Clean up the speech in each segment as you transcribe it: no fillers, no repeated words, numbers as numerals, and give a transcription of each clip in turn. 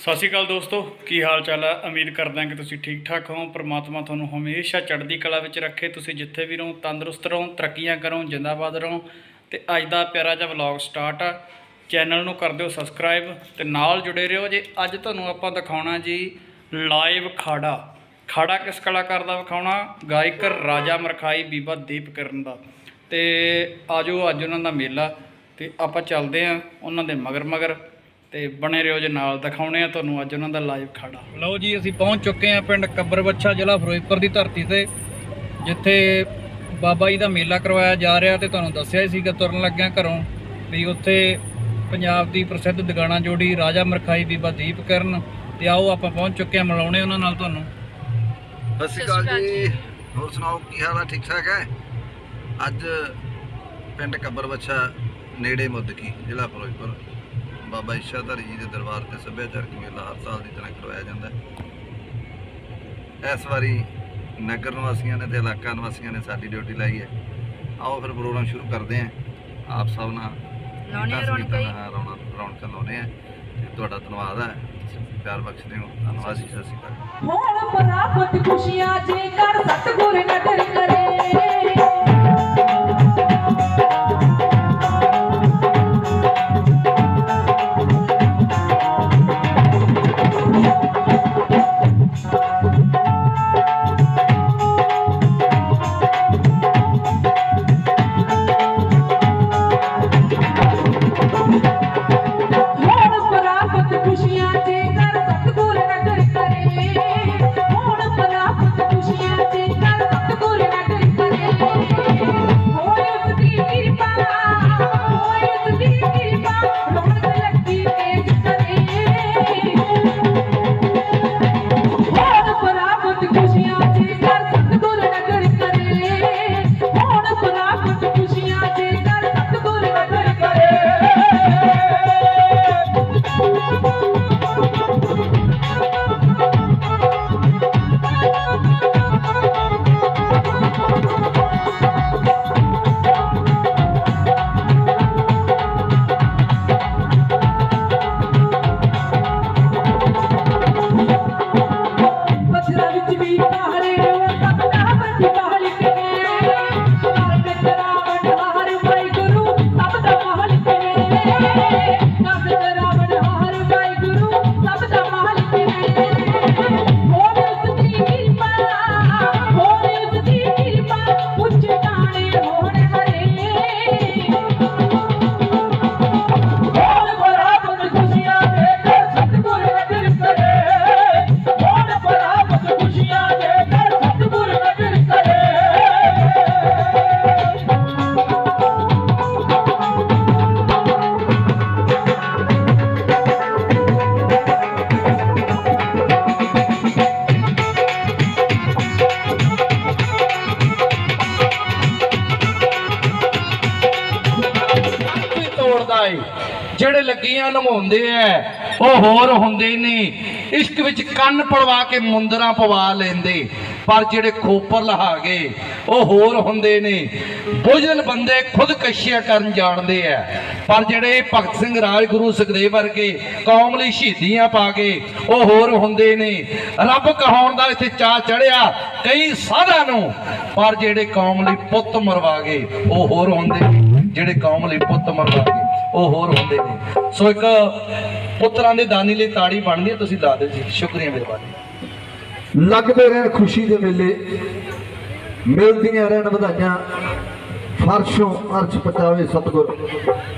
सत श्री अकाल दोस्तों, की हाल चाल है। उम्मीद करदा कि तुसीं ठीक ठाक हो। परमात्मा तुहानूं हमेशा चढ़दी कला विच रखे। तुसीं जिथे भी रहो तंदुरुस्त रहो, तरक्कियां करो, जिंदाबाद रहो। तो अज का प्यारा जिहा व्लॉग स्टार्ट आ। चैनल नूं कर दिओ सबसक्राइब ते नाल जुड़े रहो जे। अज तुहानूं आपां दिखाउणा जी लाइव खाड़ा। खाड़ा किस कलाकार का विखाउणा? गायक राजा मरखाई बीबा दीप किरण का। तो आजो अज उन्हां दा मेला तो आपां चलदे आं उन्हां दे मगर मगर। तो बने रहो जे नाल, दिखाने तुहानूं अज उन्हां दा लाइव खाड़ा। लो जी, असीं पहुँच चुके हैं पिंड कब्बर बच्छा, जिला फिरोजपुर की धरती से, जिथे बाबा जी का मेला करवाया जा रहा। तो तुहानूं दस्सिया ही सीगा तुरन लग्गिया घरों भी उत्थे पंजाब की प्रसिद्ध दगाना जोड़ी राजा मरखाई बीबा दीप किरण। तो आओ आपां पहुँच चुके हैं, मिलाउने उन्हां नाल तुहानूं। सत श्री अकाल जी, होर सुनाओ की हाल है? ठीक ठाक है। अज पिंड कब्बर बच्छा नेड़े मुद्दकी, जिला फिरोजपुर, बाबा इच्छाधारी जी के दरबार से सभ्याचारक मेला हर साल की तरह करवाया जाता है। इस बारी नगर निवासियों ने तो इलाका निवासियों ने साडी ड्यूटी लाई है। आओ फिर प्रोग्राम शुरू करते हैं। आप सब ना रौनक लाने हैं। तुहाडा धन्नवाद है, प्यार बख्शते हो। धन्नवाद जी, सत श्री अकाल। ਜਿਹੜੇ ਲੱਗੀਆਂ ਨਮਾਉਂਦੇ ਐ ਉਹ ਹੋਰ ਹੁੰਦੇ ਨੇ। ਇਸ਼ਕ ਵਿੱਚ ਕੰਨ ਪੜਵਾ ਕੇ ਮੁੰਦਰਾਂ ਪਵਾ ਲੈਂਦੇ, ਪਰ ਜਿਹੜੇ ਖੋਪਰ ਲਹਾ ਗਏ ਉਹ ਹੋਰ ਹੁੰਦੇ ਨੇ। ਬੁਝਲ ਬੰਦੇ ਖੁਦਕਸ਼ੀਆਂ ਕਰਨ ਜਾਣਦੇ ਐ, ਪਰ ਜਿਹੜੇ ਭਗਤ ਸਿੰਘ ਰਾਜਗੁਰੂ ਸੁਖਦੇਵ ਵਰਗੇ ਕੌਮ ਲਈ ਸ਼ਹੀਦੀਆਂ ਪਾ ਗਏ ਉਹ ਹੋਰ ਹੁੰਦੇ ਨੇ। ਰੱਬ ਕਹਾਉਣ ਦਾ ਇੱਥੇ ਚਾਅ ਚੜਿਆ ਕਈ ਸਾਧਾਂ ਨੂੰ, ਪਰ ਜਿਹੜੇ ਕੌਮ ਲਈ ਪੁੱਤ ਮਰਵਾ ਗਏ ਉਹ ਹੋਰ ਹੁੰਦੇ ਨੇ। ਜਿਹੜੇ ਕੌਮ ਲਈ ਪੁੱਤ ਮਰਵਾ ਗਏ ਉਹ ਹੋਰ ਹੁੰਦੇ ਨੇ। ਸੋ ਇੱਕ ਪੁੱਤਰਾਂ ਦੇ ਦਾਨੀ ਲਈ ਤਾੜੀ ਬਣਦੀ ਹੈ, ਤੁਸੀਂ ਲਾ ਦਿਓ ਜੀ। ਸ਼ੁਕਰੀਆ ਮਿਹਰਬਾਨੀ। लगते रहन खुशी के मेले, मिलदियां रहन वधाइयां, फर्शों अर्श पचावे सतगुर,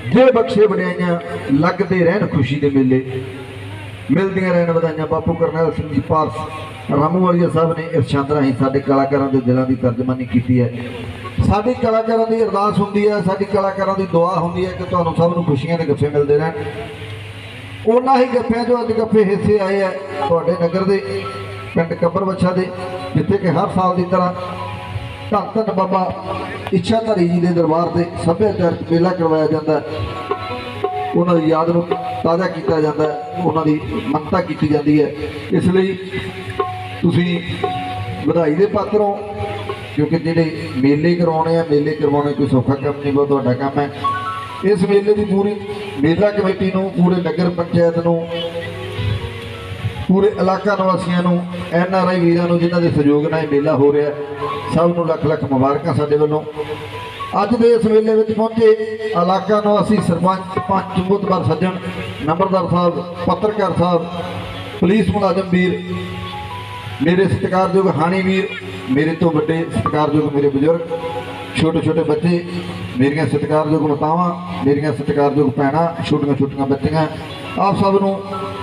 जे बख्शे बड़ियाइयां। लगते रहन खुशी के मेले, मिलदियां रहन वधाइयां। बापू करनैल सिंह जी पारस रामूवालिया साहब ने इरशाद राही साडे कलाकारां दे दिलां दी तर्जमानी कीती है। साडी कलाकारां दी अरदास हुंदी है, साडी कलाकारां दी दुआ हुंदी है कि तुहानूं सब नूं खुशियां दे गप्फे मिलदे रहन। उन्हां ही गप्फिਆਂ जो अज गप्फे हिस्से आए है तुहाडे नगर दे पिंड कब्बर बच्छा दे, जिथे कि हर साल की तरह धन धन बाबा इच्छाधारी जी के दरबार से सभ्याचारक मेला करवाया जाता है। उन्होंने याद में ताज़ा किया जाता है, उन्होंने मनता की जाती है। इसलिए तुसी बधाई के पात्र हो, क्योंकि जिहड़े मेले करवाने हैं, मेले करवाने कोई सौखा काम नहीं, बहुत तुहाडा काम है। इस मेले की पूरी मेला कमेटी नूं, पूरे नगर पंचायत नूं, पूरे इलाका निवासियों ਨੂੰ NRI ਵੀਰਾਂ ਨੂੰ ਜਿਨ੍ਹਾਂ ਦੇ ਸਹਿਯੋਗ ਨਾਲ ਇਹ ਮੇਲਾ ਹੋ ਰਿਹਾ ਸਭ ਨੂੰ ਲੱਖ ਲੱਖ ਮੁਬਾਰਕਾਂ ਸਾਡੇ ਵੱਲੋਂ। ਅੱਜ ਦੇ ਇਸ ਮੇਲੇ ਵਿੱਚ ਪਹੁੰਚੇ ਇਲਾਕਾ ਨਿਵਾਸੀ ਸਰਪੰਚ ਪੰਚ ਮੁਤਬਰ ਸੱਜਣ ਨੰਬਰਦਾਰ ਸਾਹਿਬ ਪੱਤਰਕਾਰ ਸਾਹਿਬ ਪੁਲਿਸ ਮੁਲਾਜ਼ਮ ਵੀਰ मेरे सत्कारयोग हानी वीर मेरे तो बड़े सत्कारयोग मेरे बुजुर्ग छोटे छोटे बच्चे मेरिया सत्कारयोग मातावां मेरिया सत्कारयोग भैणां छोटियां छोटियां बच्चियां आप सब नूं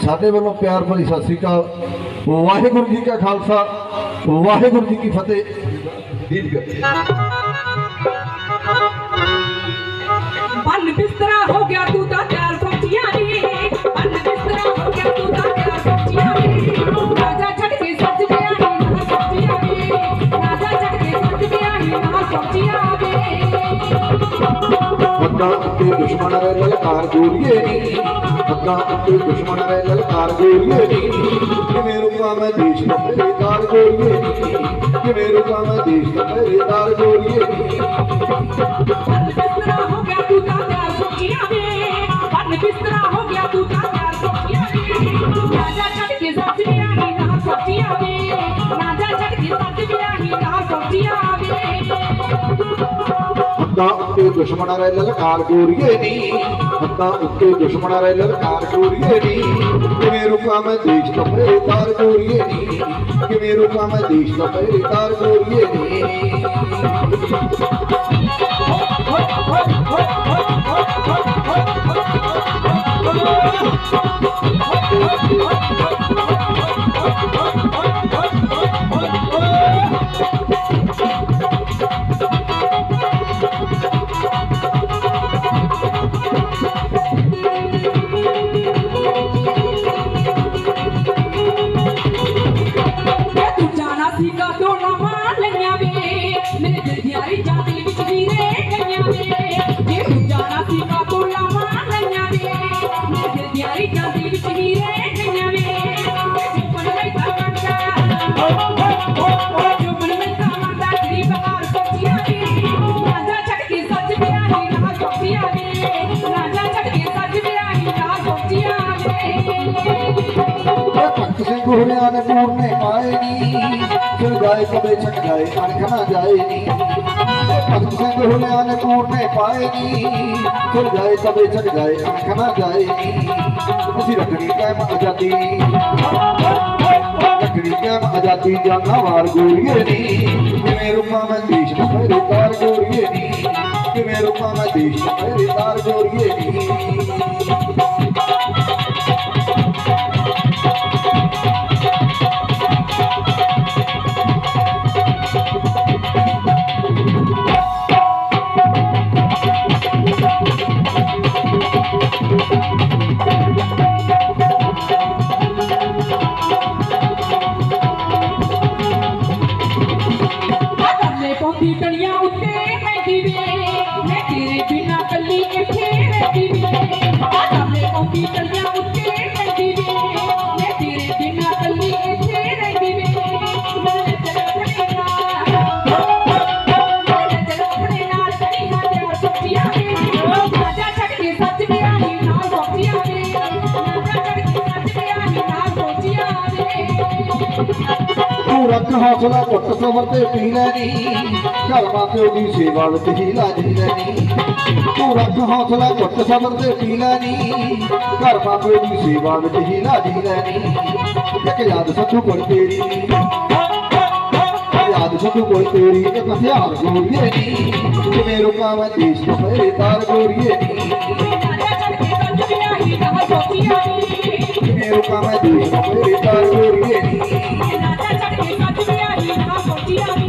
साडे वल्लों प्यार भरी सत श्री अकाल। वाहिगुरू जी का खालसा वाहिगुरू जी की फतेह। बन बिस्तरा हो गया तू ता तैयार सब्जियां नी बन बिस्तरा हो गया तू ता तैयार सब्जियां नी राजा झटके सज गया नी ना सब्जियां नी राजा झटके सज गया नी ना सब्जियां नी हद्दां उत्ते दुश्मन रे ललकार गोरीए नी हद्दां उत्ते दुश्मन रे ललकार गोरीए नी किवें रुका मैं देश दा पहरेदार गोरीए नी किवें रुका मैं देश दा पहरेदार गोरीए नी बन बिस्तरा हो गया तू ता तैयार सब्जियां नी बन बिस्तरा हो गया तू ता तैयार सब्जियां नी राजा झटके सज गया नी ना सब्जियां नी राजा झटके सज गया नी ना सब्जियां नी हद्दां उत्ते दुश्मन रे ललकार गोरीए नी हद्दां उत्ते दुश्मन रे ललकार गोरीए नी किवें रुका मैं देश दा पहरेदार गोरीए नी किवें रुका मैं देश दा पहरेदार गोरीए नी। तू जाना सी का टोला मार लिया वे मेरे दिल दियारी जाती विच वीरे गईया वे जे तू जाना सी का टोला मार लिया वे मेरे दिल दियारी जाती विच वीरे गईया वे जुबन में तावंदा जुबन में तावंदा तेरी बकार सोचिया वे राजा झटके सज गया ही ना सोचिया वे राजा झटके सज गया ही ना सोचिया वे भगत सिंह हुरिया ने पूरने पाए नी फिर गाए कबे छक जाए अनख ना जाए नी भगत सिंह हुरिया ने पूरने पाए नी फिर गाए कबे छक जाए अनख ना जाए नी असी रखनी कायम आजादी रखनी कायम आजादी जाना वार गोरीए नी किवें रुका मैं देश दा पहरेदार गोरीए नी किवें रुका मैं देश दा पहरेदार गोरीए नी। करने पौंदी कलियां उत्ते बैठी वे मैं तेरे बिना कल्ली इत्थे रहती वे करने पौंदी कलियां उत्ते बैठी वे मैं तेरे बिना कल्ली इत्थे रहती वे मेरे दिल अपने नाल करी ना ते सब्जियां वे राजा झटके सज गया ही ना सब्जियां वे राजा झटके सज गया ही ना सब्जियां वे तू रख हौसला घुट सबर ते पी लैनी घर मां प्यो की सेवा विच ही लाजी लैनी तू रख हौसला घुट सबर ते पी लैनी घर मां प्यो की सेवा विच ही लाजी लैनी एक याद सच्चू कोई तेरी याद सच्चू कोई तेरी एक हथियार गोरीए नी किवें रुका मैं देश दा पहरेदार गोरीए नी राजा झटके सज गया ही ना सब्जियां नी किवें रुका मैं देश दा पहरेदार गोरीए नी। राजा झटके सज गया ही ना सब्जियां नी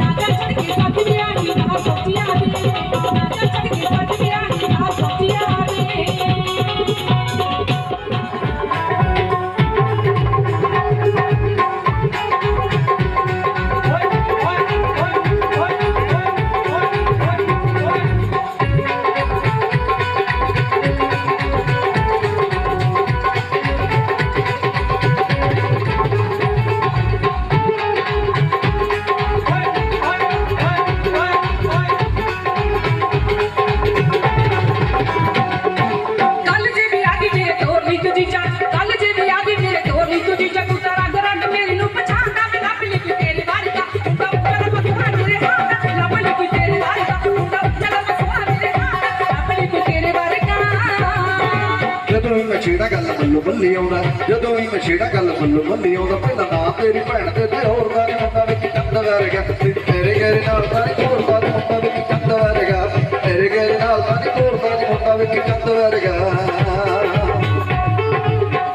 राजा झटके सज गया ही ना सब्जियां नी राजा झटके सज गया ही ना सब्जियां नी ਮੱਲੂ ਮੱਲੀ ਆਉਂਦਾ ਜਦੋਂ ਵੀ ਮਛੇੜਾ ਗੱਲ ਮੱਲੂ ਮੱਲੀ ਆਉਂਦਾ ਪਹਿਲਾਂ ਨਾ ਤੇਰੀ ਭੈਣ ਤੇ ਹੋਰ ਦਾ ਨੀ ਮੁੰਡਾ ਵਿੱਚ ਚੰਦ ਵਰਗਾ ਤੇਰੇ ਗਹਿਰੇ ਨਾਲ ਤਾਂ ਨੀ ਹੋਰ ਦਾ ਨੀ ਮੁੰਡਾ ਵਿੱਚ ਚੰਦ ਵਰਗਾ ਤੇਰੇ ਗਹਿਰੇ ਨਾਲ ਤਾਂ ਨੀ ਹੋਰ ਦਾ ਨੀ ਮੁੰਡਾ ਵਿੱਚ ਚੰਦ ਵਰਗਾ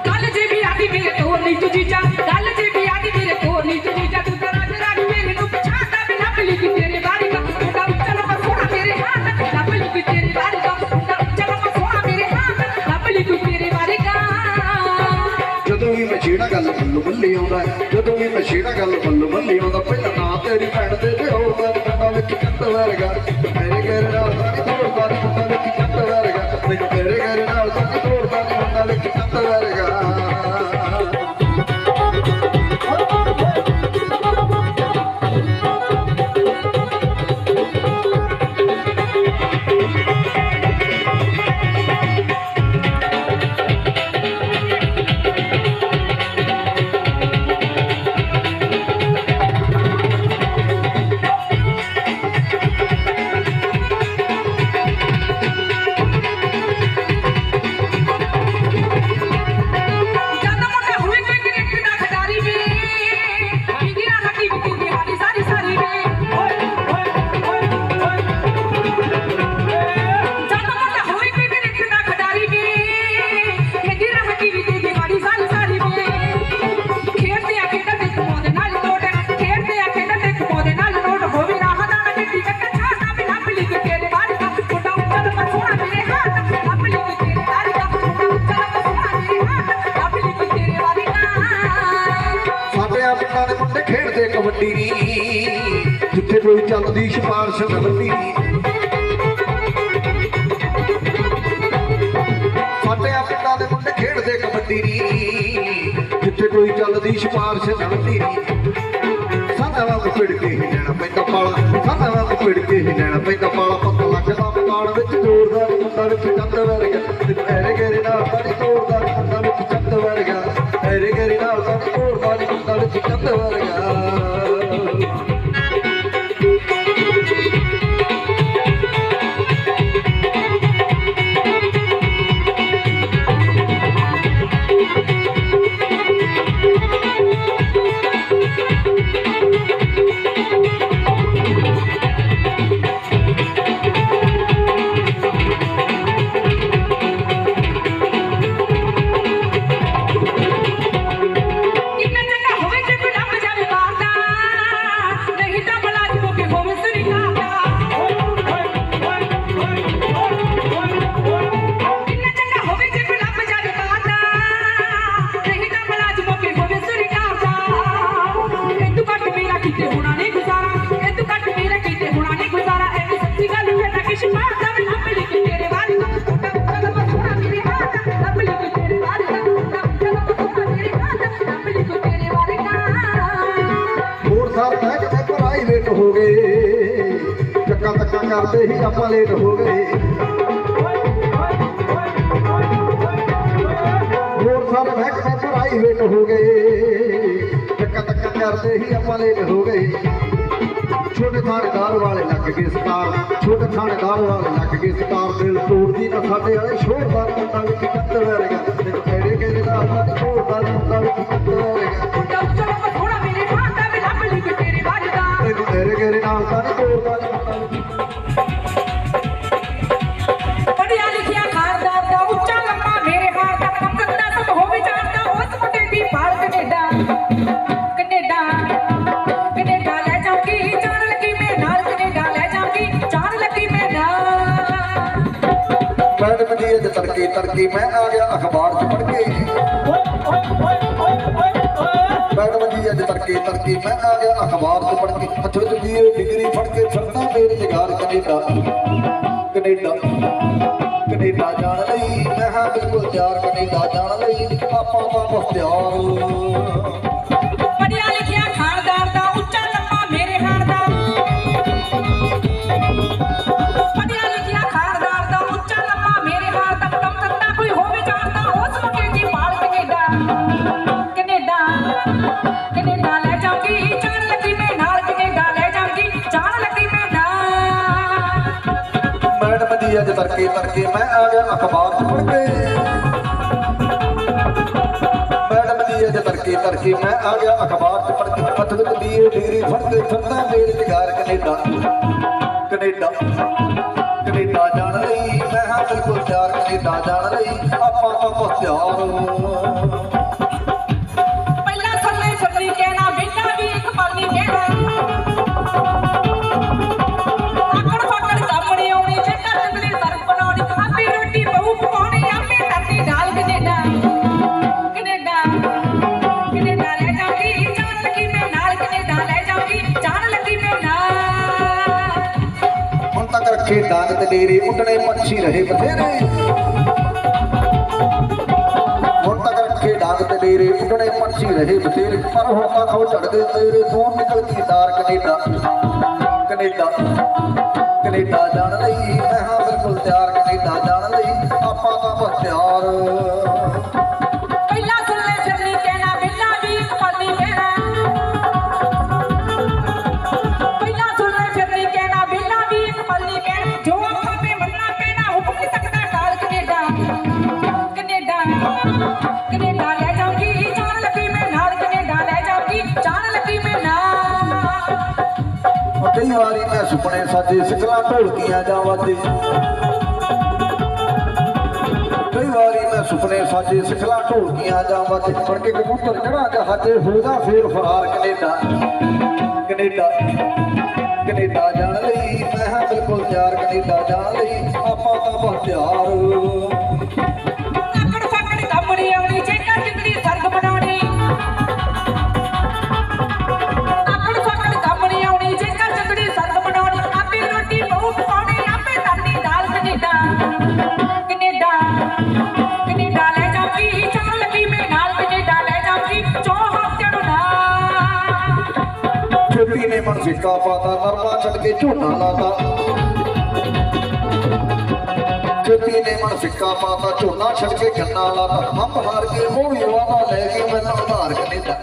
ਗੱਲ ਜੇ ਵੀ ਆਦੀ ਮੇਰੇ ਕੋਲ ਨਹੀਂ ਤੂੰ ਜੀਜਾ ਗੱਲ ਜੇ ਵੀ ਆਦੀ ਮੇਰੇ ਕੋਲ ਨਹੀਂ ਤੂੰ ਜੀਜਾ ਤੂੰ ਤਾਂ ਰਾਜ ਰਾਜ ਮੇਰੇ ਨੂੰ ਪਛਾਣਦਾ ਵੀ ਲੱਭ ਲਈ ਕਿ ਤੇਰੇ ਬਾਰੇ ਦਾ ਮੁੰਡਾ ਉੱਚਾ ਲੰਮਾ ਸੋਹਣਾ ਮੇਰੇ ਹੱਥ ਲੱਭ ਲਈ ਕਿ ਤੇਰੇ ਬਾਰੇ ਦਾ ਮੁੰਡਾ ਉੱਚਾ ਲੰਮਾ ਸੋਹਣਾ ਮੇਰੇ ਹੱਥ ਲੱਭ ਲਈ ਕਿ ਤੇਰੇ ਬਾਰੇ ਦਾ ਜਦੋਂ ਵੀ ਮਛੇੜਾ ਗੱਲ ਮੱਲੂ ਮੱਲੀ ਆਉਂਦਾ ਜਦੋਂ ਵੀ ਮਛੇੜਾ ਗੱਲ ਮੱਲੂ ਮੱਲੀ ਆਉਂਦਾ ਪਹਿਲਾਂ ਨਾ ਤੇਰੀ ਭੈਣ ਤੇ ਹੋਰ ਦਾ ਨੀ ਮੁੰਡਾ ਵਿੱਚ ਚੰਦ ਵਰਗਾ ਤੇਰੇ ਗਹਿਰੇ ਨਾਲ ਤਾਂ ਨੀ ਹੋਰ ਦਾ ਨੀ ਮੁੰਡਾ ਵਿੱਚ ਚੰਦ ਵਰਗਾ ਮੈਨੂੰ ਤੇਰੇ ਗਹਿਰੇ ਨਾਲ ਤਾਂ ਨੀ ਹੋਰ ਦਾ ਨੀ ਮੁੰਡਾ ਵਿੱਚ ਚੰਦ ਵਰਗਾ ਕਬੱਡੀ ਜਿੱਥੇ ਕੋਈ ਚੱਲਦੀ ਸਿਫਾਰਸ਼ ਵੱਡੀ ਸਾਡੇ ਪਿੰਡਾਂ ਦੇ ਮੁੰਡੇ ਖੇਡਦੇ ਕਬੱਡੀ ਜਿੱਥੇ ਕੋਈ ਚੱਲਦੀ ਸਿਫਾਰਸ਼ ਵੱਡੀ ਸਾਡਾ ਵਾਂਗ ਪਿੜ ਕੇ ਹੀ ਲੈਣਾ ਪੈਂਦਾ ਪਾਲਾ ਸਾਡਾ ਵਾਂਗ ਪਿੜ ਕੇ ਹੀ ਲੈਣਾ ਪੈਂਦਾ ਪਾਲਾ ਪੱਤਾ ਲੱਗਦਾ ਮਕਾਨ ਵਿੱਚ ਜ਼ੋਰਦਾਰ ਮੁੰਡਾ ਵਿੱਚ ਚੰਦ ਵਰਗਾ ਤੇਰੇ ਗੇਰੇ ਨਾਲ ਤਾਂ ਜ਼ੋਰਦਾਰ ਮੁੰਡਾ ਵਿੱਚ ਚੰਦ ਵਰਗਾ ਤੇਰੇ ਗੇਰੇ ਨਾਲ ਤਾਂ ਜ਼ੋਰਦਾਰ ਮੁੰਡਾ ਵਿੱਚ ਚੰਦ ਵਰਗਾ ਹੋ ਗਏ ਚੱਕਾ ਤੱਕਾ ਕਰਦੇ ਹੀ ਆਪਾਂ ਲੇਟ ਹੋ ਗਏ ਹੋਰ ਸਾਰੇ ਮਹਿਕਮੇ ਪ੍ਰਾਈਵੇਟ ਹੋ ਗਏ ਚੱਕਾ ਤੱਕਾ ਕਰਦੇ ਹੀ ਆਪਾਂ ਲੇਟ ਹੋ ਗਏ ਛੋਟੇ ਥਾਣੇਦਾਰ ਵਾਲੇ ਲੱਗ ਗਏ ਸਟਾਰ ਛੋਟੇ ਥਾਣੇਦਾਰ ਵਾਲੇ ਲੱਗ ਗਏ ਸਟਾਰ ਦਿਲ ਤੋੜਦੀ ਨਾ ਸਾਡੇ ਵਾਲੇ ਸ਼ੋਰਦਾਰ ਮੁੰਡਾ ਵਿੱਚ ਕੱਟ ਵਰਗਾ ਤੈਨੂੰ ਕਿਹੜੇ ਕਿਹੜੇ ਨਾਲ ਦਾ ਸ਼ੋਰਦਾਰ ਮੁੰਡਾ ਵਿੱਚ ਕੱਟ ਵਰਗਾ ਥੋੜਾ ਮੇਰੇ ਫਾਟਾ ਵੀ ਲੱਭ ਲਈ ਤੇਰੇ ਬਾਰੇ ਦਾ ਤੈਨੂੰ ਤੇਰੇ ਗੇਰੇ ਨਾਲ ਤਾਂ ਸ਼ੋਰਦਾਰ ਪੜਿਆ ਲਿਖਿਆ ਖਾਨਦਾਰ ਦਾ ਉੱਚਾ ਲੰਮਾ ਮੇਰੇ ਹਾਰ ਦਾ ਕੰਮ ਕਰਦਾ ਸਭ ਹੋਵੇ ਜਾਣਦਾ ਉਸ ਮੁੰਡੇ ਦੀ ਪਾਲ ਕੈਨੇਡਾ ਕੈਨੇਡਾ ਕੈਨੇਡਾ ਲੈ ਜਾਊਂਗੀ ਜਾਣ ਲੱਗੀ ਮੈਂ ਨਾਲ ਕੈਨੇਡਾ ਲੈ ਜਾਊਂਗੀ ਜਾਣ ਲੱਗੀ ਮੈਂ ਨਾਲ ਮੈਡਮ ਜੀ ਅੱਜ ਤੜਕੇ ਮੈਂ ਆ ਗਿਆ ਅਖਬਾਰ 'ਚ ਪੜ੍ਹ ਕੇ ਮੈਡਮ ਜੀ ਅੱਜ ਤੜਕੇ ਮੈਂ ਆ ਗਿਆ ਅਖਬਾਰ 'ਚ ਪੜ੍ਹ ਕੇ ਹੱਥੋਂ ਜੀ ਡਿਗਰੀ ਫੜ ਕੇ ਫਿਰਦਾ ਮੇਰੇ ਨਿਗਾਰ ਕੈਨੇਡਾ ਕੈਨੇਡਾ ਕੈਨੇਡਾ ਜਾਣ ਲਈ ਮੈਂ ਹਾਂ ਬਿਲਕੁਲ ਤਿਆਰ ਕੈਨੇਡਾ ਜਾਣ ਲਈ ਆਪਾਂ ਵਾਪਸ ਤਿਆਰ ਪੜਿਆ ਲਿਖਿਆ ਖਾਨਦਾਰ ਦਾ ਉੱਚਾ ਲੰਮਾ ਮੇਰੇ ਹਾਰ ਦਾ ਪੜਿਆ ਲਿਖਿਆ ਖਾਨਦਾਰ ਦਾ ਉੱਚਾ ਲੰਮਾ ਮੇਰੇ ਹਾਰ ਦਾ ਕੰਮ ਕਰਦਾ ਕੋਈ ਹੋਵੇ ਜਾਣਦਾ ਉਸ ਮੁੰਡੇ ਦੀ ਪਾਲ ਕੈਨੇਡਾ ਕੈਨੇਡਾ ਕੈਨੇਡਾ ਲੈ ਜਾਊਂਗੀ ਜਾਣ ਲੱਗੀ ਮੈਂ ਨਾਲ ਕੈਨੇਡਾ ਲੈ ਜਾਊਂਗੀ ਜਾਣ ਲੱਗੀ ਮੈਂ ਨਾਲ ਮੈਡਮ ਜੀ ਅੱਜ ਤੜਕੇ ਮੈਂ ਆ ਗਿਆ ਅਖਬਾਰ 'ਚ ਪੜ੍ਹ ਕੇ अज तड़के मैं आ गया अखबार च पढ़ के हथ विच दिए डिग्री फड़ के फिरदा मेरे जगार कनेडा कनेडा कनेडा जाण लई मैं हां बिल्कुल तैयार कनेडा जाण लई आपां तां बहुत तैयार ਪਹਿਲਾਂ ਥੱਲੇ ਛੱਤਰੀ ਕਹਿਣਾ ਬਿੰਨਾ ਵੀ ਇੱਕ ਪਾਲੀ ਕਹਿਣਾ ਆਕੜ ਫਾਕੜ ਕਾਪੜੇ ਆਉਣੇ ਜੇ ਘਰ ਜੰਗਲੀ ਸਰਪ ਬਣਾਉਣੀ ਆਪੇ ਰੋਟੀ ਬਹੂ ਪਕਾਉਣੀ ਆਪੇ ਧਰਤੀ ਢਾਲ ਕਨੇਡਾ ਕਨੇਡਾ ਕਨੇਡਾ ਲੈ ਜਾਊਗੀ ਜਾਣ ਲੱਗੀ ਮੈਂ ਨਾਲ ਕਨੇਡਾ ਲੈ ਜਾਊਗੀ ਜਾਣ ਲੱਗੀ ਮੈਂ ਨਾਲ ਹੁਣ ਤੱਕ ਰੱਖੇ ਡਾਂਗ ਤੇ ਡੇਰੇ ਉੱਡਣੇ ਪੰਛੀ ਰਹੇ ਬਥੇਰੇ ਹੁਣ ਤੱਕ ਰੱਖੇ ਡਾਂਗ ਤੇ ਡੇਰੇ ਉੱਡਣੇ ਪੰਛੀ ਰਹੇ ਬਥੇਰੇ ਪਰ ਹੁਣ ਤਾਂ ਖੋ ਝੜਦੇ ਤੇਰੇ ਦੂਰ ਨਿਕਲ ਗਈ ਡਾਰ ਕਨੇਡਾ ਕਨੇਡਾ ਕਨੇਡਾ ਜਾਣ ਲਈ ਮੈਂ ਹਾਂ ਬਿਲਕੁਲ ਤਿਆਰ ਕਨੇਡਾ ਜਾਣ ਲਈ ਆਪਾਂ ਤਾਂ ਬਸ ਤਿਆਰ ਪਹਿਲਾਂ ਥੱਲੇ ਛੱਤਰੀ ਕਹਿਣਾ ਬਿੰਨਾ ਵੀ ਇੱਕ ਪਾਲੀ ਕਹਿਣਾ ਪਹਿਲਾਂ ਥੱਲੇ ਛੱਤਰੀ ਕਹਿਣਾ ਬਿੰਨਾ ਵੀ ਇੱਕ ਪਾਲੀ ਕਹਿਣਾ ਜੋ ਆਪੇ ਮੰਨਣਾ ਪੈਣਾ ਹੁਕਮ ਨਹੀਂ ਸਕਦਾ ਟਾਲ ਕਨੇਡਾ ਕਨੇਡਾ ਕਨੇਡਾ ਲੈ ਜਾਊਗੀ ਜਾਣ ਲੱਗੀ ਮੈਂ ਨਾਲ ਕਨੇਡਾ ਲੈ ਜਾਊਗੀ ਜਾਣ ਲੱਗੀ ਮੈਂ ਨਾਲ ਕਈ ਵਾਰੀ ਮੈਂ ਸੁਪਨੇ ਸਾਜੇ ਸਿਕਲਾਂ ਢੋਲਕੀਆਂ ਜਾਂ ਵਾਜੇ ਕਈ ਵਾਰੀ ਮੈਂ ਸੁਪਨੇ ਸਾਜੇ ਸਿਕਲਾਂ ਢੋਲਕੀਆਂ ਜਾਂ ਵਾਜੇ ਫੜ ਕੇ ਕਬੂਤਰ ਚੜਾ ਜਹਾਜੇ ਹੋਦਾ ਫੇਰ ਫਰਾਰ ਕਨੇਡਾ ਕਨੇਡਾ ਕਨੇਡਾ ਜਾਣ ਲਈ ਮੈਂ ਹਾਂ ਬਿਲਕੁਲ ਤਿਆਰ ਕਨੇਡਾ ਜਾਣ ਲਈ ਆਪਾਂ ਤਾਂ ਬਹੁਤ ਤਿਆਰ ਆਕੜ ਫਾਕੜ ਕਾਪੜੀ ਆਉਣੀ ਜੇਕਰ ਜਿੰਦੜੀ ਸਰਗ ਬਣਾਉਣੀ ਆਕੜ ਫਾਕੜ ਕਾਪੜੀ ਆਉਣੀ ਜੇਕਰ ਜਿੰਦੜੀ ਸਰਗ ਬਣਾਉਣੀ ਆਪੇ ਰੋਟੀ ਬਹੂ ਪਕਾਉਣੀ ਆਪੇ ਧਰਤੀ ਢਾਲ ਕਨੇਡਾ ਕਨੇਡਾ ਕਨੇਡਾ ਲੈ ਜਾਊਗੀ ਜਾਣ ਲੱਗੀ ਮੈਂ ਨਾਲ ਕਨੇਡਾ ਲੈ ਜਾਊਗੀ ਚੋ ਹਫ਼ਤੇ ਨੂੰ ਨਾਲ ਖੇਤੀ ਨੇ ਮਨ ਸਿੱਕਾ ਪਾਤਾ ਨਰਮਾ ਛੱਡ ਕੇ ਝੋਨਾ ਲਾਤਾ ਖੇਤੀ ਨੇ ਮਨ ਸਿੱਕਾ ਪਾਤਾ ਝੋਨਾ ਛੱਡ ਕੇ ਗੰਨਾ ਲਾਤਾ ਹੰਪ ਹਾਰ ਕੇ ਮੋਹ ਯਵਾਨਾ ਲੈ ਕੇ ਮੈਨੂੰ ਉਧਾਰ ਕਨੇਡਾ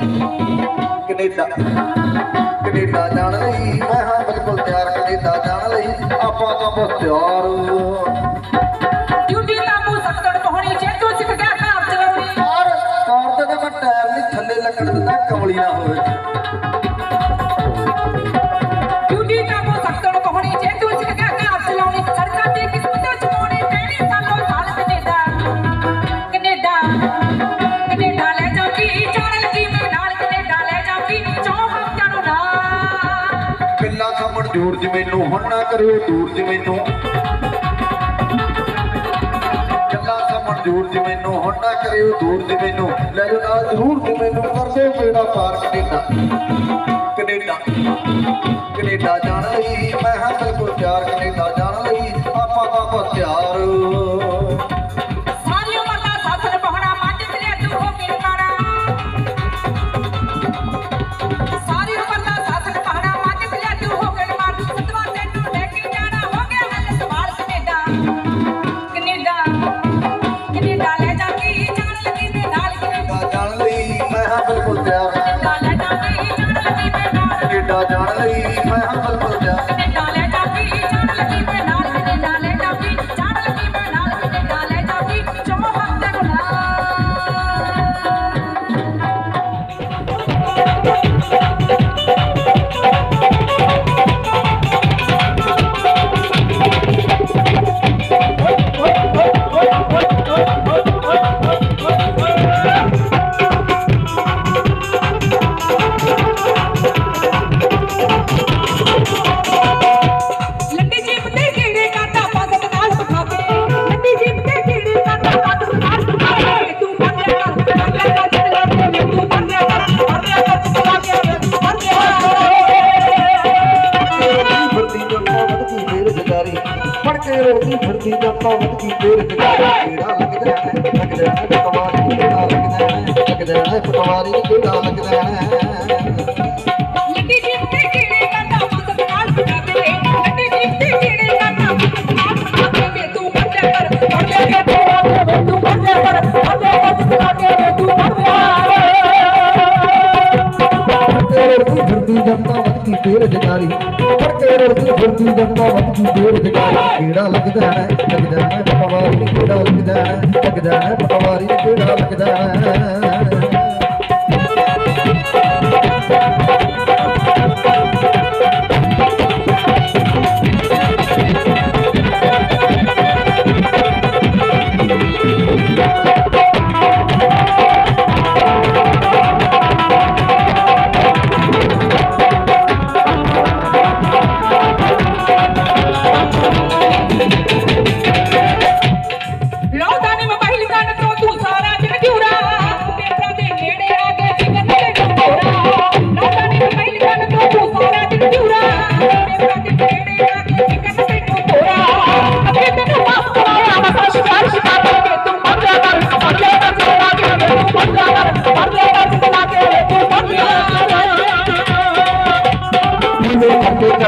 ਕਨੇਡਾ ਕਨੇਡਾ ਜਾਣ ਲਈ ਮੈਂ ਹਾਂ ਬਿਲਕੁਲ ਤਿਆਰ ਕਨੇਡਾ ਜਾਣ ਲਈ ਆਪਾਂ ਤਾਂ ਬਹੁਤ ਤਿਆਰ ਡਿਊਟੀ ਦਾ ਮੂੰਹ ਸੱਤੜ ਪਹੁੰਚੀ ਜੇ ਤੂੰ ਸਿੱਖ ਗਿਆ ਕਾਰ ਚਲਾਉਣੀ ਕਾਰ ਦੇ ਤਾਂ ਮੈਂ ਟਾਇਰ ਨਹੀਂ ਥੱਲੇ ਲੱਗਣ ਦਿੰਦਾ ਕਮਲੀ ਨਾ ਹੋਵੇ ਡਿਊਟੀ ਦਾ ਮੂੰਹ ਸੱਤੜ ਪਹੁੰਚੀ ਜੇ ਤੂੰ ਸਿੱਖ ਗਿਆ ਕਾਰ ਚਲਾਉਣੀ ਸੜਕਾਂ ਤੇ ਕਿਸਮਤ ਚੁਕਾਉਣੀ ਤੇਰੀ ਸਾਲੋ ਸਾਲ ਕਨੇਡਾ ਕਨੇਡਾ ਕਨੇਡਾ ਲੈ ਜਾਊਗੀ ਜਾਣ ਲੱਗੀ ਮੈਂ ਨਾਲ ਕਨੇਡਾ ਲੈ ਜਾਊਗੀ ਚੋ ਹਫ਼ਤਿਆਂ ਨੂੰ ਨਾਲ ਕਿੱਲਾ ਖਮਣ ਜੋੜ ਜੀ ਮੈਨੂੰ ਹੁਣ ਨਾ ਕਰਿਓ ਦੂਰ ਜੀ ਮੈਨੂੰ ਕਿੱਲਾ ਖਮਣ ਜੋੜ ਜੀ ਮੈਨੂੰ ਹੁਣ ਨਾ ਕਰਿਓ ਦੂਰ ਜੀ ਮੈਨੂੰ ਲੈ ਜਾਓ ਨਾਲ ਜ਼ਰੂਰ ਜੀ ਮੈਨੂੰ ਕਰ ਦਿਓ ਮੇਰਾ ਪਾਰ ਕਨੇਡਾ ਕਨੇਡਾ ਕਨੇਡਾ ਜਾਣ ਲਈ ਮੈਂ ਹਾਂ ਬਿਲਕੁਲ ਤਿਆਰ ਕਨੇਡਾ ਜਾਣ ਲਈ ਆਪਾਂ ਤਾਂ ਬਸ ਤਿਆਰ ਸਾਰੀ ਉਮਰ ਦਾ ਸਾਥ ਨਿਭਾਉਣਾ ਮੱਝ ਤੇ ਤੂੰ ਹੋ ਕੇ ਨਿਭਾਉਣਾ ਸਾਰੀ ਉਮਰ ਦਾ ਸਾਥ ਨਿਭਾਉਣਾ ਮੱਝ ਤੇ ਤੂੰ ਹੋ ਕੇ ਨਿਭਾਉਣਾ ਸਤਵਾ ਤੈਨੂੰ ਲੈ ਕੇ ਜਾਣਾ ਹੋ ਗਿਆ ਹੱਲ ਸਵਾਲ ਕਨੇਡਾ ਕਨੇਡਾ ਕਨੇਡਾ ਲੈ ਜਾਊਗੀ ਜਾਣ ਲੱਗੀ ਮੈਂ ਨਾਲ ਕਨੇਡਾ ਜਾਣ ਲਈ ਮੈਂ ਹਾਂ ਬਿਲਕੁਲ ਤਿਆਰ ਲੈ ਜਾਊਗੀ ਜਾਣ ਲੱਗੀ ਮੈਂ ਨਾਲ ਕਨੇਡਾ ਜਾਣ ਲਈ ਮੈਂ ਹਾਂ ਬਿਲਕੁਲ ਤਿਆਰ ਕਨੇਡਾ ਲੈ ਜਾਊਗੀ ਜਾਣ ਲੱਗੀ ਮੈਂ ਨਾਲ ਕਨੇਡਾ ਲੈ ਜਾਊਗੀ ਜਾਣ ਲੱਗੀ ਮੈਂ ਨਾਲ ਕਨੇਡਾ ਲੈ ਜਾਊਗੀ ਚੋ ਹਫ਼ਤੇ ਨੂੰ ਨਾਲ ਲੱਡੀ ਜੀਪ ਤੇ ਕੀੜੇ ਕਾਟਾ ਪਾ ਸਤਨਾਲ ਸੁਖਾਵੇ ਲੱਡੀ ਜੀਪ ਤੇ ਕੀੜੇ ਕਾਟਾ ਪਾ ਸਤਨਾਲ ਸੁਖਾਵੇ ਤੂੰ ਬੰਦਿਆ ਕਰ ਚਲਾ ਕੇ ਤੂੰ ਬੰਦਿਆ ਕਰ ਚਲਾ ਕੇ ਫਿਰਦੀ ਜੰਮਾ ਵਧਦੀ ਬੇਰੁਜ਼ਗਾਰੀ ਫੜ ਕੇ ਰੋਟੀ ਫਿਰਦੀ ਜੰਮਾ ਵਧਦੀ ਬੇਰੁਜ਼ਗਾਰੀ ਕਿਹੜਾ ਲੱਗਦਾ ਹੈ ਪਟਵਾਰੀ ਕਿਹੜਾ ਲੱਗਦਾ ਹੈ ਪਟਵਾਰੀ ਕਿਹੜਾ ਲੱਗਦਾ ਹੈ ਲੱਡੀ ਜੀਪ ਤੇ ਕੀੜੇ ਕਾਟਾ ਪਾ ਸਤਨਾਲ ਸੁਖਾਵੇ ਲੱਡੀ ਜੀਪ ਤੇ ਕੀੜੇ ਕਾਟਾ ਪਾ ਸਤਨਾਲ ਸੁਖਾਵੇ ਤੂੰ ਬੰਦਿਆ ਕਰ ਤੂੰ ਬੰਦਿਆ ਕਰ ਚਲਾ ਕੇ ਤੂੰ ਬੰਦਿਆ ਰੋਟੀ ਫਿਰਦੀ ਜੰਮਾ ਵਧਦੀ ਬੇਰੁਜ਼ਗਾਰੀ ਫੜ ਕੇ ਰੋਟੀ ਫਿਰਦੀ ਜੰਮਾ ਵਧਦੀ ਬੇਰੁਜ਼ਗਾਰੀ ਕਿਹੜਾ ਲੱਗਦਾ ਹੈ ਪਟਵਾਰੀ ਕਿਹੜਾ ਲੱਗਦਾ ਹੈ ਪਟਵਾਰੀ ਕਿਹੜਾ ਲੱਗਦਾ ਹੈ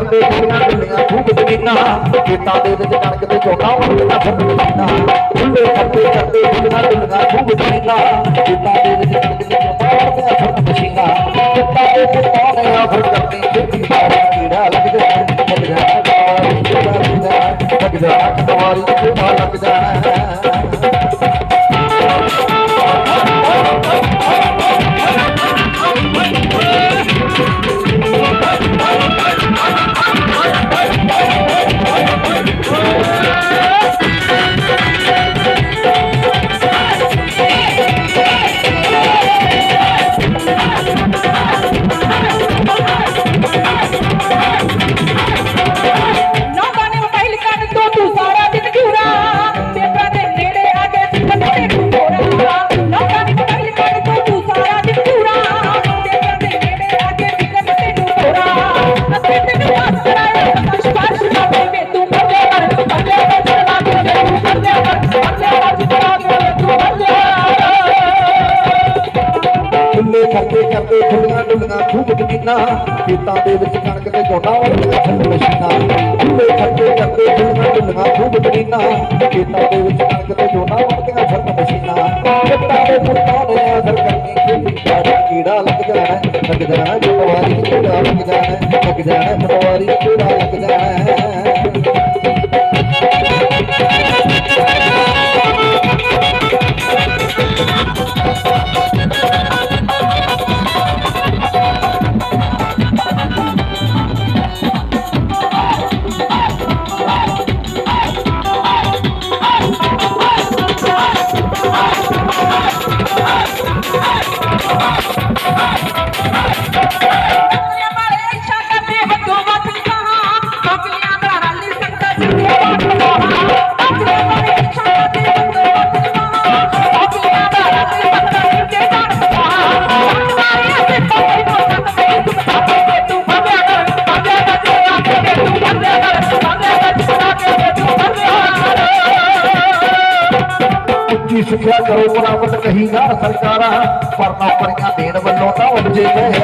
ਕਰਦੇ ਕੁੜੀਆਂ ਢੁੱਲੀਆਂ ਖੂਬ ਜ਼ਮੀਨਾਂ ਖੇਤਾਂ ਦੇ ਵਿੱਚ ਕਣਕ ਤੇ ਝੋਨਾ ਉੱਡਦਾ ਫਿਰਦ ਮਸ਼ੀਨਾਂ ਖੁੱਲੇ ਕਰਦੇ ਕੁੜੀਆਂ ਢੁੱਲੀਆਂ ਖੂਬ ਜ਼ਮੀਨਾਂ ਖੇਤਾਂ ਦੇ ਵਿੱਚ ਕਣਕ ਤੇ ਝੋਨਾ ਉੱਡਦਾ ਫਿਰਦ ਮਸ਼ੀਨਾਂ ਖੇਤਾਂ ਦੇ ਵਿੱਚ ਪਾਉਣੇ ਆ ਫਿਰ ਕਰਦੀ ਖੇਤੀ ਬਾੜੀ ਕੀੜਾ ਲੱਗ ਜਾਣਾ ਲੱਗ ਜਾਣਾ ਕਵਾਰੀ ਕੀੜਾ ਲੱਗ ਜਾਣਾ ਕਰਦੇ ਖੁੱਲੀਆਂ ਢੁੱਲੀਆਂ ਖੂਬ ਜ਼ਮੀਨਾਂ ਖੇਤਾਂ ਦੇ ਵਿੱਚ ਕਣਕ ਤੇ ਝੋਨਾ ਉੱਡਦਾ ਫਿਰਦ ਮਸ਼ੀਨਾਂ ਖੁੱਲੇ ਕਰਦੇ ਖੁੱਲੀਆਂ ਢੁੱਲੀਆਂ ਖੂਬ ਜ਼ਮੀਨਾਂ ਖੇਤਾਂ ਦੇ ਵਿੱਚ ਕਣਕ ਤੇ ਝੋਨਾ ਉੱਡਦਾ ਫਿਰਦ ਮਸ਼ੀਨਾਂ ਖੇਤਾਂ ਦੇ ਪੁੱਤਾਂ ਨੇ ਅਸਰ ਕਰਨੀ ਖੇਤੀ ਬਾੜੀ ਕੀੜਾ ਲੱਗ ਜਾਣਾ ਪਟਵਾਰੀ ਕੀੜਾ ਲੱਗ ਜਾਣਾ ਪਟਵਾਰੀ ਕੀੜਾ ਲੱਗ ਜਾਣਾ ਸਿੱਖਿਆ ਕਰੋ ਪ੍ਰਾਪਤ ਨਹੀਂ ਨਾ ਸਰਕਾਰਾਂ ਪਰ ਨੌਕਰੀਆਂ ਦੇਣ ਵੱਲੋਂ ਤਾਂ ਉੱਜੇ ਗਏ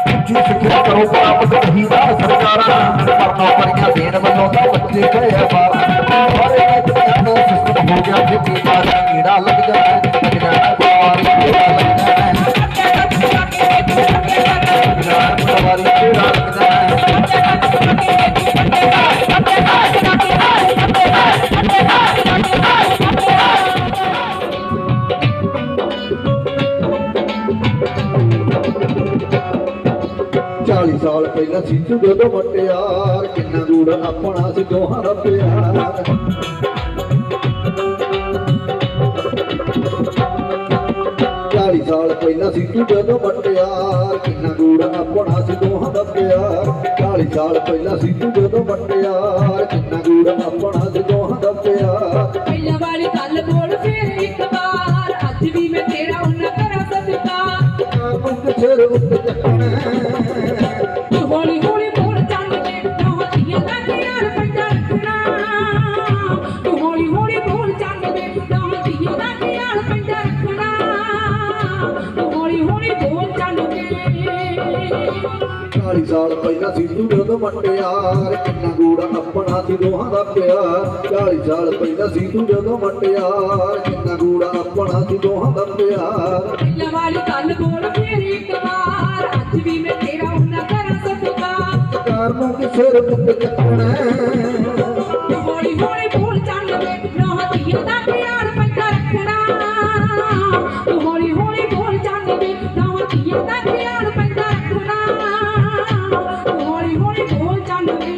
ਉੱਚੀ ਸਿੱਖਿਆ ਕਰੋ ਪ੍ਰਾਪਤ ਨਹੀਂ ਨਾ ਸਰਕਾਰਾਂ ਪਰ ਨੌਕਰੀਆਂ ਦੇਣ ਵੱਲੋਂ ਤਾਂ ਉੱਜੇ ਗਏ ਸਾਰੇ ਸਿਸਟਮ ਹੋ ਗਿਆ ਖੇਤੀ ਬਾੜੀ ਕੀੜਾ ਲੱਗ ਜਾਣਾ ਪਟਵਾਰੀ ਕੀੜਾ ਲੱਗ ਜਾਣਾ 40 ਸਾਲ ਪਹਿਲਾਂ ਸੀ ਤੂੰ ਜਦੋਂ ਮਟਿਆਰ ਕਿੰਨਾ ਗੂੜਾ ਆਪਣਾ ਸੀ ਦੋਹਾਂ ਦਾ ਪਿਆਰ 40 ਸਾਲ ਪਹਿਲਾਂ ਸੀ ਤੂੰ ਜਦੋਂ ਮਟਿਆਰ ਕਿੰਨਾ ਗੂੜਾ ਆਪਣਾ ਸੀ ਦੋਹਾਂ ਦਾ ਪਿਆਰ 40 ਸਾਲ ਪਹਿਲਾਂ ਸੀ ਤੂੰ ਜਦੋਂ ਮਟਿਆਰ ਕਿੰਨਾ ਗੂੜਾ ਆਪਣਾ ਸੀ ਦੋਹਾਂ ਦਾ ਪਿਆਰ ਪਹਿਲਾਂ ਵਾਲੀ ਗੱਲ ਬੋਲ ਫਿਰ ਇੱਕ ਵਾਰ ਅੱਜ ਵੀ ਮੈਂ ਤੇਰਾ ਉਹਨਾਂ ਕਰਾਂ ਸਤਿਕਾਰ ਮੁੱਕ ਸਿਰ ਉੱਤੇ ਚੱਕਣਾ ਹੌਲੀ ਹੌਲੀ ਬੋਲ ਚੱਲ ਵੇ ਨੌਤੀਆਂ ਦਾ ਖਿਆਲ ਪੈਂਦਾ ਰੱਖਣਾ ਤੂੰ ਹੌਲੀ ਹੌਲੀ ਬੋਲ ਚੱਲ ਵੇ ਨੌਤੀਆਂ ਦਾ ਖਿਆਲ ਪੈਂਦਾ ਰੱਖਣਾ ਤੂੰ ਹੌਲੀ ਹੌਲੀ ਬੋਲ ਚੱਲ ਵੇ 40 ਸਾਲ ਪਹਿਲਾਂ ਸੀ ਤੂੰ ਜਦੋਂ ਮਟਿਆਰ ਕਿੰਨਾ ਗੂੜਾ ਆਪਣਾ ਸੀ ਦੋਹਾਂ ਦਾ ਪਿਆਰ 40 ਸਾਲ ਪਹਿਲਾਂ ਸੀ ਤੂੰ ਜਦੋਂ ਮਟਿਆਰ ਕਿੰਨਾ ਗੂੜਾ ਆਪਣਾ ਸੀ ਦੋਹਾਂ ਦਾ ਪਿਆਰ ਪਹਿਲਾਂ ਵਾਲੀ ਗੱਲ ਬੋਲ ਫਿਰ ਇੱਕ ਵਾਰ ਅੱਜ ਵੀ ਮੈਂ ਤੇਰਾ ਉਹਨਾਂ ਕਰਾਂ ਸਤਿਕਾਰ ਸਰਕਾਰ ਨੂੰ ਸਿਰ ਉੱਤੇ ਚੱਕਣਾ ਤੂੰ ਹੌਲੀ ਹੌਲੀ ਬੋਲ ਚੱਲ ਵੇ ਨੌਤੀਆਂ ਦਾ ਖਿਆਲ ਪੈਂਦਾ ਰੱਖਣਾ ਤੂੰ ਹੌਲੀ ਹੌਲੀ ਬੋਲ ਚੱਲ ਵੇ ਨੌਤੀਆਂ ਦਾ ਖਿਆਲ ਪੈਂਦਾ ਰੱਖਣਾ ਤੂੰ ਹੌਲੀ ਹੌਲੀ ਬੋਲ ਚੱਲ ਵੇ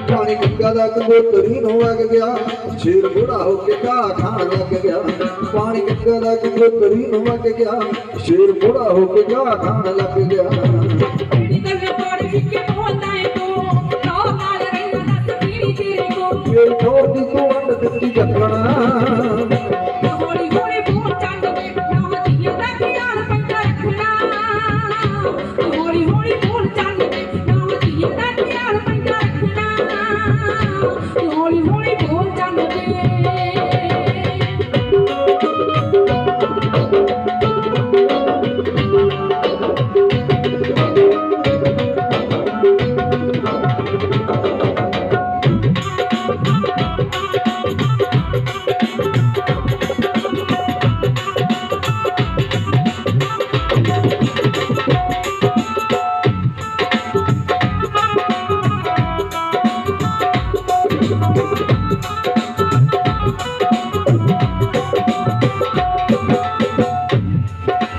ਪਾਣੀ ਗੰਗਾ ਦਾ ਕੰਗੋਤਰੀ ਨੂੰ ਵਗ ਗਿਆ ਸ਼ੇਰ ਬੁੜਾ ਹੋ ਕੇ ਘਾਹ ਖਾਣ ਲੱਗ ਗਿਆ ਪਾਣੀ ਗੰਗਾ ਦਾ ਕੰਗੋਤਰੀ ਨੂੰ ਵਗ ਗਿਆ ਸ਼ੇਰ ਬੁੜਾ ਹੋ ਕੇ ਘਾਹ ਖਾਣ ਲੱਗ ਗਿਆ ਨਿਕਲ ਪਾੜ ਫਿੱਕੇ ਬੋਲਦਾ ਏ ਤੂੰ ਨੌ ਨਾਲ ਰਹਿਣਾ ਦੱਸ ਪੀੜੀ ਤੇਰੇ ਕੋ ਫੇਰ ਠੋਰ ਦੀ ਤੂੰ ਅੰਡ ਦਿੱਤੀ ਜੱਕਣਾ ਹੌਲੀ ਹੌਲੀ ਬੋਲ ਚੰਦ ਵੇ ਨਾ ਧੀਆਂ ਦਾ ਖਿਆਲ ਪੈਂਦਾ ਰੱਖਣਾ ਹੌਲੀ ਹੌਲੀ ਬੋਲ ਚੰਦ ਵੇ ਨਾ ਧੀਆਂ ਦਾ ਖਿਆਲ ਪੈਂਦਾ ਰੱਖਣਾ ਹੌਲੀ ਹੌਲੀ ਬੋਲ ਚੰਦ ਵੇ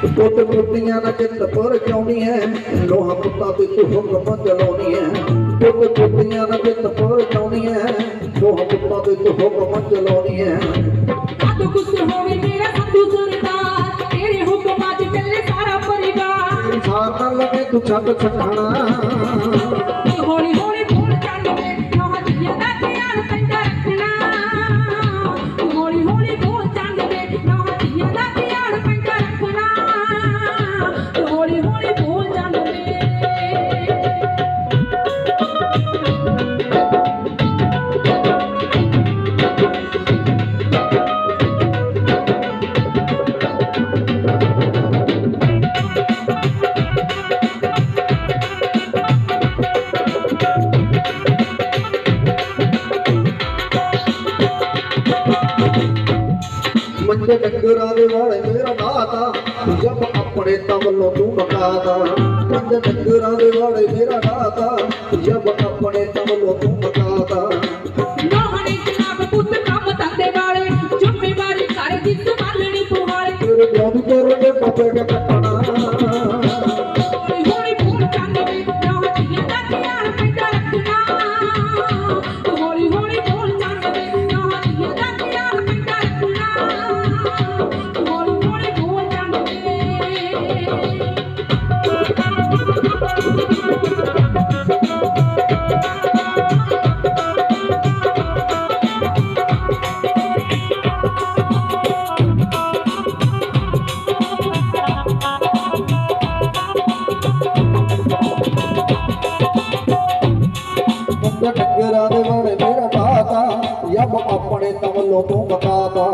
ਪੁੱਤ ਪੁੱਤੀਆਂ ਦਾ ਚਿੱਤ ਪਰ ਚਾਉਣੀ ਹੈ ਲੋਹਾ ਪੁੱਤਾਂ ਤੇ ਤੂੰ ਹੁਕਮ ਚਲਾਉਣੀ ਹੈ ਪੁੱਤ ਪੁੱਤੀਆਂ ਦਾ ਚਿੱਤ ਪਰ ਚਾਉਣੀ ਹੈ ਲੋਹਾ ਪੁੱਤਾਂ ਤੇ ਤੂੰ ਹੁਕਮ ਚਲਾਉਣੀ ਹੈ ਸਾਧੂ ਕੁਛ ਹੋਵੇ ਮੇਰਾ ਸਾਧੂ ਸਰਦਾਰ ਤੇਰੇ ਹੁਕਮਾਂ 'ਚ ਚੱਲੇ ਸਾਰਾ ਪਰਿਵਾਰ ਤੇਰੀ ਸਾਰ ਨਾਲ ਲਗੇ ਤੂੰ ਛੱਡ ਛੱਡਣਾ ਹੌਲੀ ਹੌਲੀ ਬੋਲ ਚੰਦ ਵੇ ਨਾ ਧੀਆਂ ਦਾ ਖਿਆਲ ਪੈਂਦਾ ਰੱਖਣਾ ਹੌਲੀ ਹੌਲੀ ਬੋਲ ਚੰਦ ਵੇ ਨਾ ਧੀਆਂ ਦਾ ਖਿਆਲ ਪੈਂਦਾ ਰੱਖਣਾ ਹੌਲੀ ਹੌਲੀ ਬੋਲ ਚੰਦ ਵੇ ਮੰਜੇ ਡੰਗਰਾਂ ਦੇ ਵਾਲੇ ਮੇਰਾ ਨਾਤਾ ਜਬ ਆਪਣੇ ਤਵਲੋਂ ਤੂੰ ਮਕਾਤਾ ਮੰਜੇ ਡੰਗਰਾਂ ਦੇ ਵਾਲੇ ਮੇਰਾ ਨਾਤਾ ਜਬ ਆਪਣੇ ਤਵਲੋਂ ਤੂੰ ਮਕਾਤਾ ਨੋਹਣੇ ਜਨਾਬ ਪੁੱਤ ਕੰਮ ਧੰਦੇ ਵਾਲੇ ਜ਼ਿੰਮੇਵਾਰੀ ਘਰ ਦੀ ਸੰਭਾਲਣੀ ਪੁਹਾਲੇ ਤੇਰੇ ਜਾਦੂ ਤੇਰੇ ਦੇ ਪੱਪੇ ਕੇ ਕੱਟਣਾ ਹੌਲੀ ਹੌਲੀ ਬੋਲ ਚੰਦ ਵੇ ਨਾ ਧੀਆਂ ਦਾ ਖਿਆਲ ਪੈਂਦਾ ਰੱਖਣਾ ਹੌਲੀ ਹੌਲੀ ਬੋਲ ਚੰਦ ਵੇ ਨਾ ਧੀਆਂ ਦਾ ਖਿਆਲ ਪੈਂਦਾ ਰੱਖਣਾ ਹੌਲੀ ਹੌਲੀ ਬੋਲ ਚੰਦ ਵੇ ਮੰਜੇ ਡੰਗਰਾਂ ਦੇ ਵਾਲੇ ਮੇਰਾ ਨਾਤਾ ਜਬ ਆਪਣੇ ਤਵਲੋਂ ਤੂੰ ਮਕਾਤਾ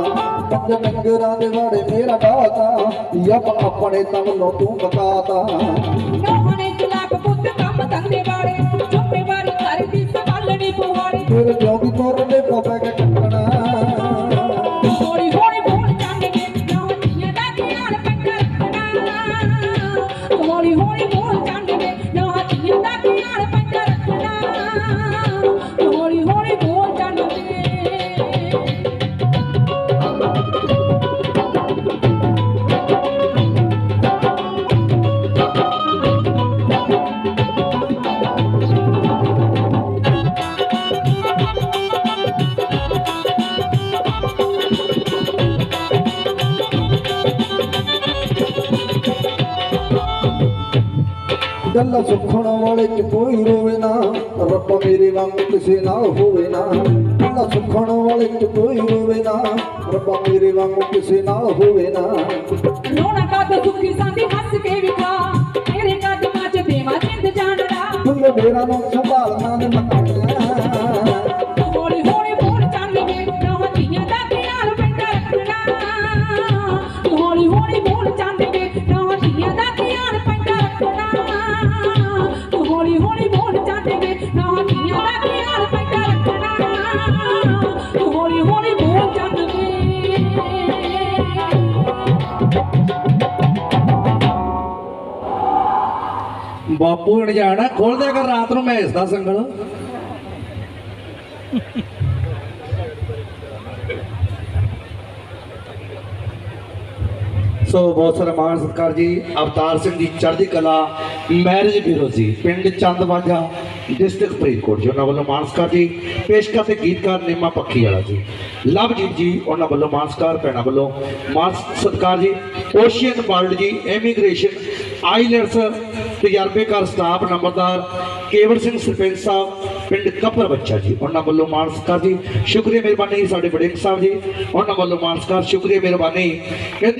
ਮੰਜੇ ਡੰਗਰਾਂ ਦੇ ਵਾਲੇ ਮੇਰਾ ਨਾਤਾ ਜਬ ਆਪਣੇ ਤਵਲੋਂ ਤੂੰ ਮਕਾਤਾ ਨੋਹਣੇ ਜਨਾਬ ਪੁੱਤ ਕੰਮ ਧੰਦੇ ਵਾਲੇ ਜ਼ਿੰਮੇਵਾਰੀ ਘਰ ਦੀ ਸੰਭਾਲਣੀ ਪੁਹਾਲੇ ਤੇਰੇ ਜਾਦੂ ਤੇਰੇ ਦੇ ਪੱਪੇ ਕੇ ਕੱਟਣਾ ਹੌਲੀ ਹੌਲੀ ਬੋਲ ਚੰਦ ਵੇ ਨਾ ਧੀਆਂ ਦਾ ਖਿਆਲ ਪੈਂਦਾ ਰੱਖਣਾ ਹੌਲੀ ਹੌਲੀ ਬੋਲ ਚੰਦ ਵੇ ਨਾ ਧੀਆਂ ਦਾ ਖਿਆਲ ਪੈਂਦਾ ਰੱਖਣਾ ਹੌਲੀ ਹੌਲੀ ਬੋਲ ਚੰਦ ਵੇ ਗੱਲਾਂ ਸੁਖਣ ਵਾਲੇ ਚ ਕੋਈ ਰੋਵੇ ਨਾ ਰੱਬ ਮੇਰੇ ਵਾਂਗ ਕਿਸੇ ਨਾਲ ਹੋਵੇ ਨਾ ਗੱਲਾਂ ਸੁਖਣ ਵਾਲੇ ਚ ਕੋਈ ਰੋਵੇ ਨਾ ਰੱਬ ਮੇਰੇ ਵਾਂਗ ਕਿਸੇ ਨਾਲ ਹੋਵੇ ਨਾ ਰੋਣਾ ਕਦ ਸੁਖੀ ਸਾਂਦੀ ਹੱਸ ਕੇ ਵਿਖਾ ਤੇਰੇ ਕਦਮਾਂ 'ਚ ਦੇਵਾ ਜਿੰਦ ਜਾਣਦਾ ਤੂੰ ਮੇਰਾ ਨੂੰ ਸੰਭਾਲਣਾ ਨੇ ਮਕਾਨਾ ਹੌਲੀ ਹੌਲੀ ਬੋਲ ਚੰਦ ਵੇ ਨਾ ਧੀਆਂ ਦਾ ਖਿਆਲ ਪੈਂਦਾ ਰੱਖਣਾ ਹੌਲੀ ਹੌਲੀ ਬੋਲ ਚੰਦ ਵੇ ਨਾ ਧੀਆਂ ਦਾ ਖਿਆਲ ਪੈਂਦਾ ਰੱਖਣਾ ਹੌਲੀ ਹੌਲੀ ਬੋਲ ਚੰਦ ਵੇ ਨਾ ਧੀਆਂ ਦਾ ਖਿਆਲ ਪੈਂਦਾ ਰੱਖਣਾ ਹੌਲੀ ਹੌਲੀ ਬੋਲ ਚੰਦ ਵੇ ਬਾਪੂ ਹਣ ਜਾਣਾ ਖੋਲ ਦਿਆ ਕਰ ਰਾਤ ਨੂੰ ਮੈਂ ਇਸ ਦਾ ਸੰਗਲ ਸੋ ਬਹੁਤ ਸਾਰਾ ਮਾਣ ਸਤਿਕਾਰ ਜੀ। ਅਵਤਾਰ ਸਿੰਘ ਜੀ ਚੜ੍ਹਦੀ ਕਲਾ ਮੈਰਿਜ ਬਿਊਰੋ ਜੀ ਪਿੰਡ ਚੰਦਵਾਂਝਾ ਡਿਸਟ੍ਰਿਕਟ ਫਰੀਦਕੋਟ ਜੀ, ਉਹਨਾਂ ਵੱਲੋਂ ਮਾਣ ਸਤਿਕਾਰ ਜੀ। ਪੇਸ਼ਕਾਰ ਤੇ ਗੀਤਕਾਰ ਨੀਮਾ ਪੱਖੀ ਵਾਲਾ ਜੀ, ਲਵਜੀਤ ਜੀ ਉਹਨਾਂ ਵੱਲੋਂ ਮਾਣ ਸਤਿਕਾਰ, ਭੈਣਾਂ ਵੱਲੋਂ ਮਾਣ ਸਤਿਕਾਰ ਜੀ। ਓਸ਼ੀਅਨ ਵਰਲਡ ਜੀ ਇਮੀਗ੍ਰੇਸ਼ਨ ਆਈਲੈਟਸ ਤਜਰਬੇਕਾਰ ਸਟਾਫ ਨੰਬਰਦਾਰ ਕੇਵਲ ਸਿੰਘ ਸਰਪੰਚ ਸਾਹਿਬ ਪਿੰਡ ਕੱਪਰ ਬੱਚਾ ਜੀ, ਉਹਨਾਂ ਵੱਲੋਂ ਮਾਣ ਸਤਿਕਾਰ ਜੀ। ਸ਼ੁਕਰੀਆ ਮਿਹਰਬਾਨੀ ਸਾਡੇ ਵਡੇਕ ਸਾਹਿਬ ਜੀ, ਉਹਨਾਂ ਵੱਲੋਂ ਮਾਣ ਸਤਿਕਾਰ, ਸ਼ੁਕਰੀਆ ਮਿਹਰਬਾਨੀ।